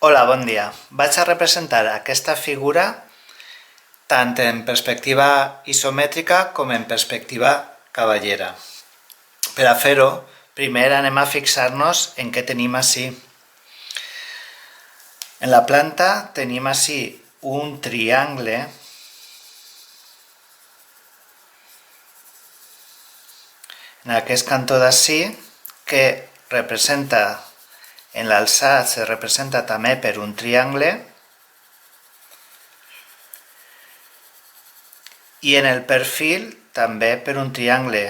Hola, bon dia. Vaig a representar aquesta figura tant en perspectiva isomètrica com en perspectiva cavallera. Per a fer-ho, primer anem a fixar-nos en què tenim ací. En la planta tenim ací un triangle en aquest cantó d'ací que representa, en l'alçat se representa també per un triangle i en el perfil també per un triangle.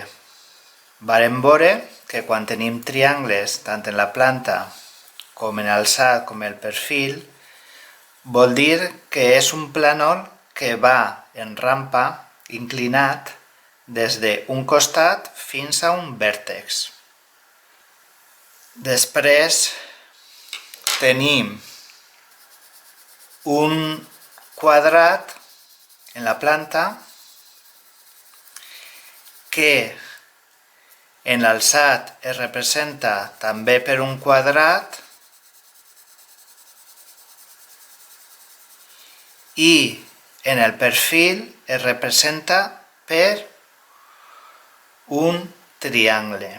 Vàrem veure que quan tenim triangles tant en la planta com en l'alçat com en el perfil, vol dir que és un plànol que va en rampa inclinat des d'un costat fins a un vèrtex. Després tenim un quadrat en la planta que en l'alçat es representa també per un quadrat i en el perfil es representa per un triangle,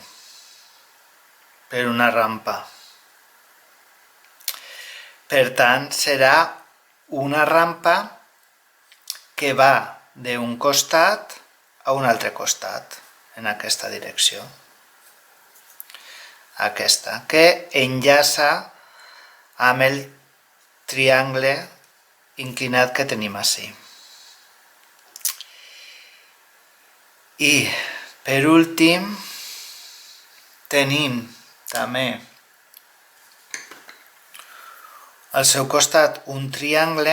per una rampa. Per tant, serà una rampa que va d'un costat a un altre costat, en aquesta direcció. Aquesta, que enllaça amb el triangle inclinat que tenim ací. I, per últim, tenim també al seu costat un triangle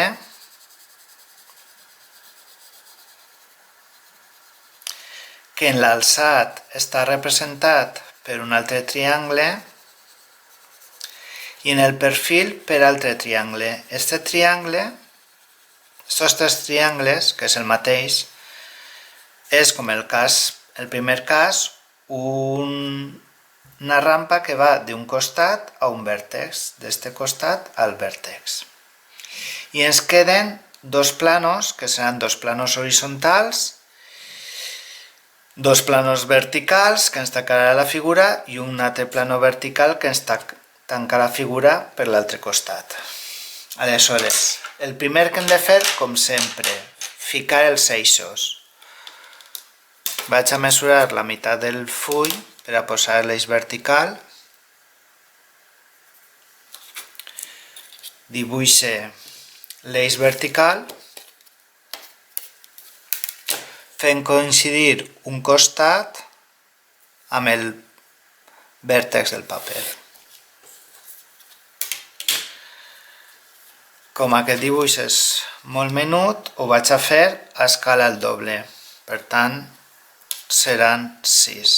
que en l'alçat està representat per un altre triangle i en el perfil per altre triangle. Este triangle, aquests tres triangles, que és el mateix, és com el primer cas, una rampa que va d'un costat a un vèrtex, d'este costat al vèrtex. I ens queden dos planos, que seran dos planos horitzontals, dos planos verticals que ens tancarà la figura i un altre plano vertical que ens tanca la figura per l'altre costat. Aleshores, el primer que hem de fer, com sempre, ficar els eixos. Vaig a mesurar la meitat del full per a posar l'eix vertical. Dibuixe l'eix vertical fent coincidir un costat amb el vèrtex del paper. Com aquest dibuix és molt menut, ho vaig a fer a escala al doble. Per tant, seran 6.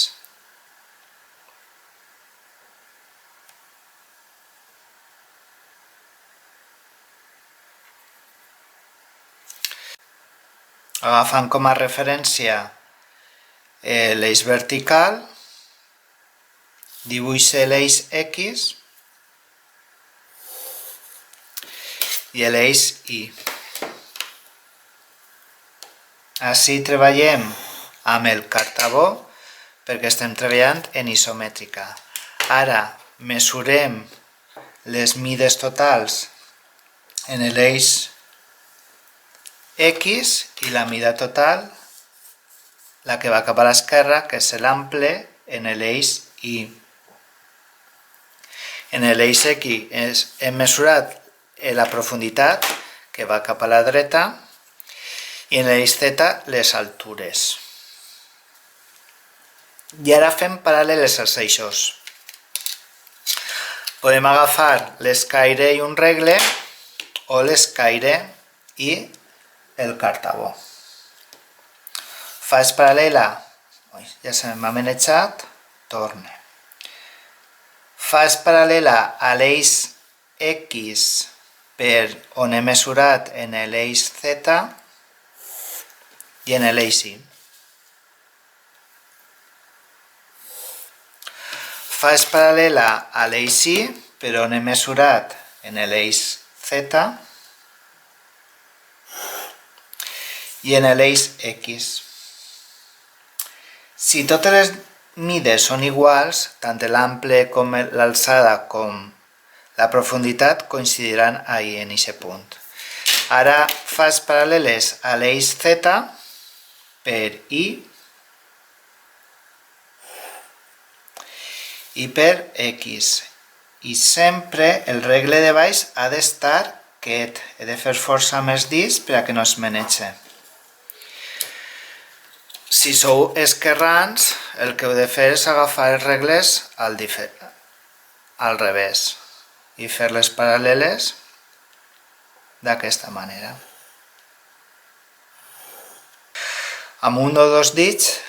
Agafant com a referència l'eix vertical, dibuixe l'eix X i l'eix Y. Així treballem amb el cartabó perquè estem treballant en isomètrica. Ara mesurem les mides totals en l'eix X i la mida total, la que va cap a l'esquerra, que és l'ample, en l'eix Y. En l'eix X hem mesurat la profunditat, que va cap a la dreta, i en l'eix Z les altures. I ara fem paral·leles als eixos. Podem agafar l'escaire i un regle o l'escaire i el cartabó. Faig paral·lela, ja se m'ha manejat, torne. Faig paral·lela a l'eix X per on he mesurat en l'eix Z i en l'eix Y. Faig paral·lela a l'eix Y per on he mesurat en l'eix Z i en l'eix X. Si totes les mides són iguals, tant l'ample com l'alçada com la profunditat coincidiran ahí en aquest punt. Ara fas paral·leles a l'eix Z per I i per X. I sempre el regle de baix ha d'estar quiet. He de fer força amb els dits per a que no es menege. Si sou esquerrans, el que heu de fer és agafar els regles al revés i fer les paral·leles d'aquesta manera. Amb un o dos dits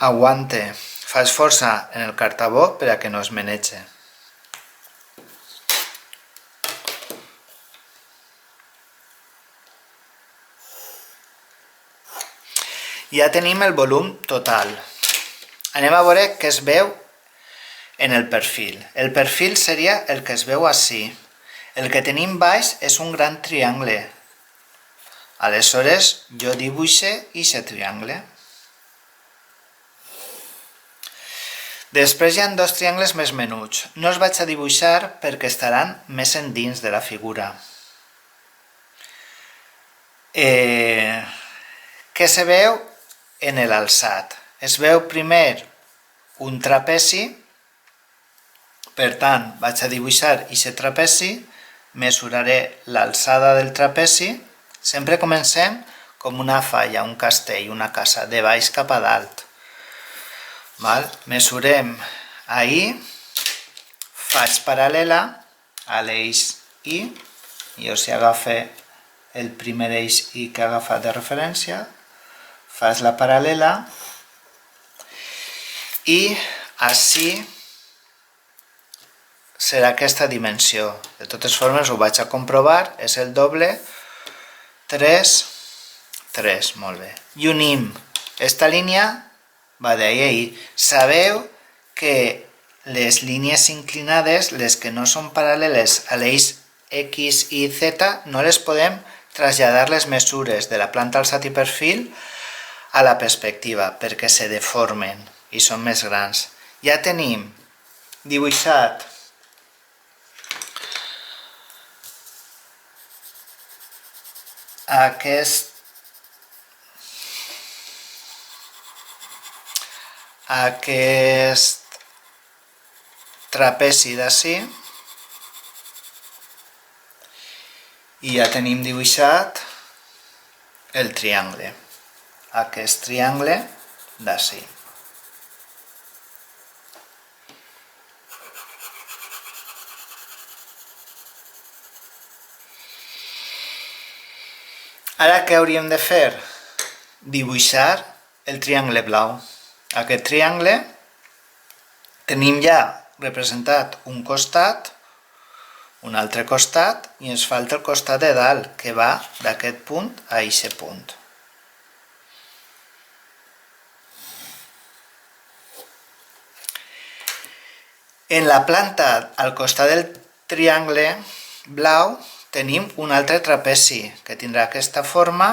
aguante, fas força en el cartabó per a que no es menege. Ja tenim el volum total. Anem a veure què es veu en el perfil. El perfil seria el que es veu ací. El que tenim baix és un gran triangle. Aleshores, jo dibuixe aquest triangle. Després hi ha dos triangles més menuts. No els vaig a dibuixar perquè estaran més endins de la figura. Què se veu en l'alçat? Es veu primer un trapezi, per tant vaig a dibuixar aquest trapezi, mesuraré l'alçada del trapezi, sempre comencem com una falla, un castell, una casa, de baix cap a dalt. Mesurem ahí, faig paral·lela a l'eix I, jo si agafe el primer eix I que he agafat de referència, fas la paral·lela i així serà aquesta dimensió. De totes formes ho vaig a comprovar, és el doble, 3, 3, molt bé. I unim, esta línia va d'ahí a ahí. Sabeu que les línies inclinades, les que no són paral·leles a l'eix X i Z, no les podem traslladar les mesures de la planta, alçat i perfil a la perspectiva, perquè se deformen i són més grans. Ja tenim dibuixat aquest trapezi d'ací i ja tenim dibuixat el triangle, aquest triangle d'ací. Ara què hauríem de fer? Dibuixar el triangle blau. Aquest triangle tenim ja representat un costat, un altre costat, i ens falta el costat de dalt, que va d'aquest punt a aquest punt. En la planta, al costat del triangle blau, tenim un altre trapezi, que tindrà aquesta forma,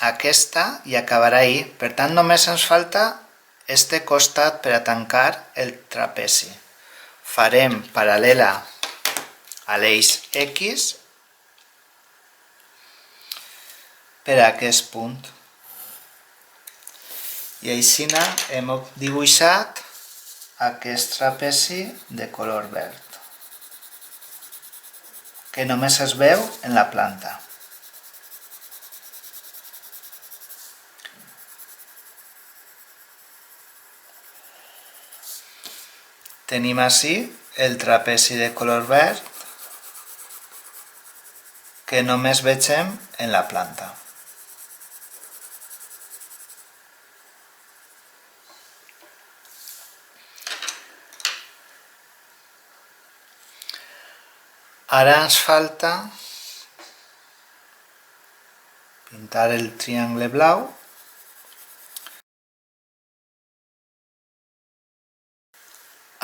aquesta, i acabarà ahí. Per tant, només ens falta este costat per a tancar el trapezi. Farem paral·lela a l'eix X per a aquest punt. I així hem dibuixat aquest trapezi de color verd, que només es veu en la planta. Tenim així el trapezi de color verd que només vegem en la planta. Ara ens falta pintar el triangle blau.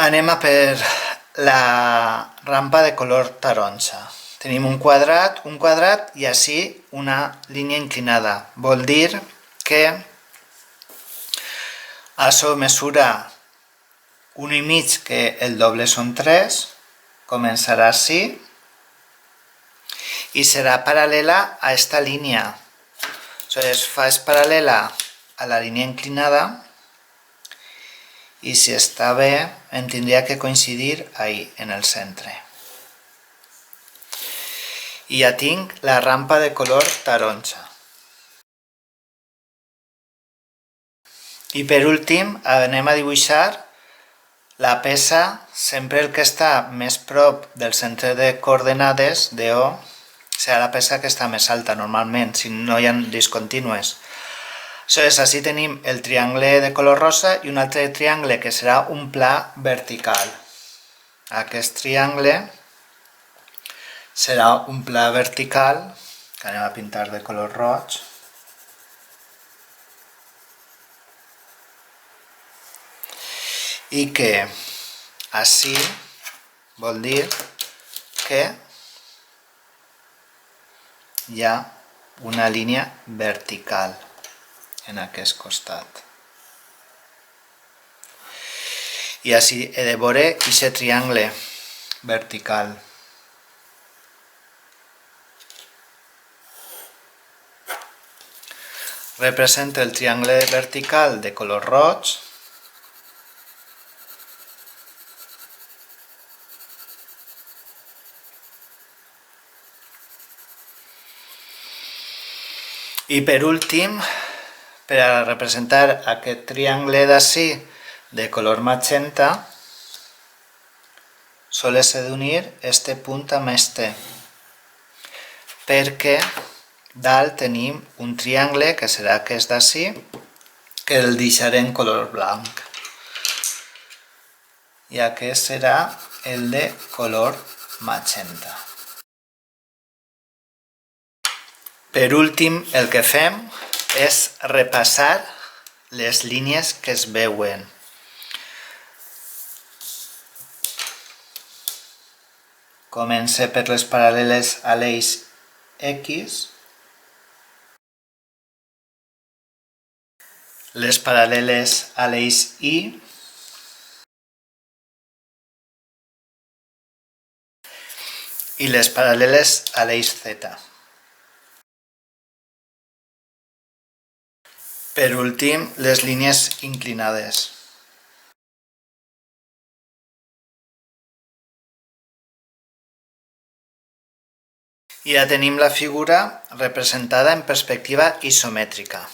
Anem a per la rampa de color taronja. Tenim un quadrat i així una línia inclinada. Vol dir que això mesura 1,5, que el doble són 3, començarà així i serà paral·lela a esta línia. És paral·lela a la línia inclinada i si està bé en tindria que coincidir ahí, en el centre. I ja tinc la rampa de color taronja. I per últim anem a dibuixar la peça, sempre el que està més prop del centre de coordenades de O serà la peça que està més alta normalment, si no hi ha discontinues. Així tenim el triangle de color rosa i un altre triangle que serà un pla vertical. Aquest triangle serà un pla vertical que anem a pintar de color roig. I que així vol dir que hi ha una línia vertical en aquest costat. I així he de veure aquest triangle vertical. Representa el triangle vertical de color roig. I per últim, per a representar aquest triangle d'ací de color magenta, sols he d'unir este punt amb este, perquè dalt tenim un triangle, que serà aquest d'ací, que el deixaré en color blanc. I aquest serà el de color magenta. Per últim, el que fem és repassar les línies que es veuen. Comença per les paral·leles a l'eix X, les paral·leles a l'eix Y i les paral·leles a l'eix Z. Per últim, les línies inclinades. I ja tenim la figura representada en perspectiva isomètrica.